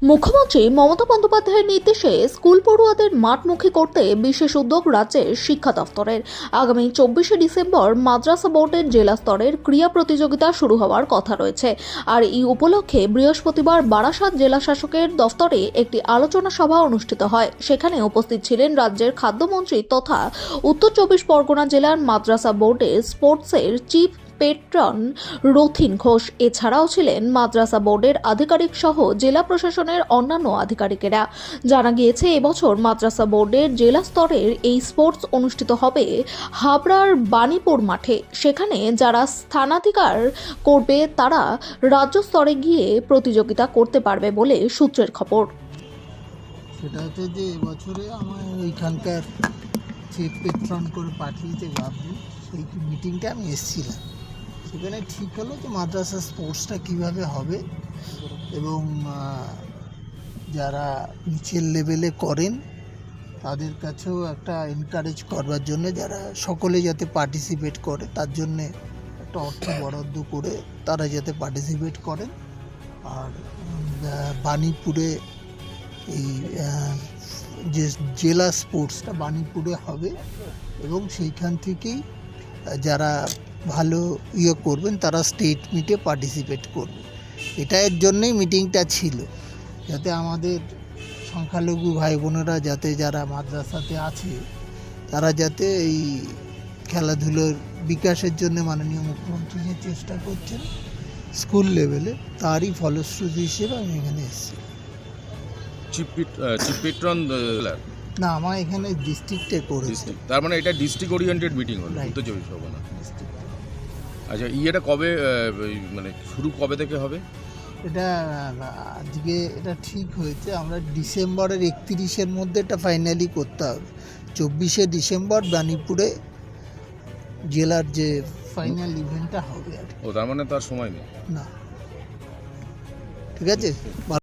মুখ্যমন্ত্রী মমতা বন্দ্যোপাধ্যায়ের নির্দেশে স্কুল পড়ুয়াদের মাঠমুখী করতে বিশেষ উদ্যোগ রাজ্যের শিক্ষা দফতরের। আগামী 24শে ডিসেম্বর মাদ্রাসা বোর্ডের জেলা স্তরের ক্রীড়া প্রতিযোগিতা শুরু হওয়ার কথা রয়েছে। আর এই উপলক্ষে বৃহস্পতিবার বারাসাত জেলা শাসকের দফতরে একটি আলোচনা সভা অনুষ্ঠিত হয়। সেখানে উপস্থিত ছিলেন রাজ্যের খাদ্যমন্ত্রী তথা উত্তর 24 পরগনা জেলার মাদ্রাসা বোর্ডের স্পোর্টসের চিফ পেট্রন রথিন ঘোষ। এছাড়াও ছিলেন মাদ্রাসা বোর্ডের আধিকারিক সহ জেলা প্রশাসনের অন্যান্য আধিকারিকেরা। জানা গিয়েছে, এবছর মাদ্রাসা বোর্ডের জেলা স্তরের এই স্পোর্টস অনুষ্ঠিত হবে হাবড়ার বাণীপুর মাঠে। সেখানে যারা স্থানাধিকার করবে তারা রাজ্য স্তরে গিয়ে প্রতিযোগিতা করতে পারবে বলে সূত্রের খবর। সেটা হচ্ছে যে এবছরে আমার ওইখানকার চিফ পেট্রন করে পাঠিয়েছে বাবু, সেই মিটিংটা আমি এসেছিলাম। সেখানে ঠিক হলো যে মাদ্রাসা স্পোর্টসটা কীভাবে হবে এবং যারা নিচের লেভেলে করেন তাদের কাছেও একটা এনকারেজ করবার জন্য যারা সকলে যাতে পার্টিসিপেট করে তার জন্যে একটা অর্থ বরাদ্দ করে তারা যাতে পার্টিসিপেট করেন। আর বাণীপুরে এই যে জেলা স্পোর্টসটা বাণীপুরে হবে এবং সেইখান থেকেই যারা ভালো করবেন তারা স্টেট মিটে পার্টিসিপেট করবে। এটার জন্যই মিটিংটা ছিল, যাতে আমাদের সংখ্যালঘু ভাই বোনেরা যাতে যারা মাদ্রাসাতে আছে তারা যাতে এই খেলাধুলোর বিকাশের জন্য মাননীয় মুখ্যমন্ত্রী যে চেষ্টা করছেন স্কুল লেভেলে, তারই ফলশ্রুতি হিসেবে আমি এখানে এসেছি। চিফ পেট্রন না, আমার এখানে ডিস্ট্রিক্টে করেছে। তার মানে এটা ডিস্ট্রিক্ট ওরিয়েন্টেড মিটিং হলো উত্তর 24 পরগনা। আচ্ছা, ইয়েটা কবে মানে শুরু কবে থেকে হবে? এটা আজকে এটা ঠিক হয়েছে, আমরা ডিসেম্বরের 31-এর মধ্যে এটা ফাইনালি করতে হবে। 24শে ডিসেম্বর বাণীপুরে জেলার যে ফাইনাল ইভেন্টটা হবে আর ও, তার মানে তার সময় নেই। না, ঠিক আছে।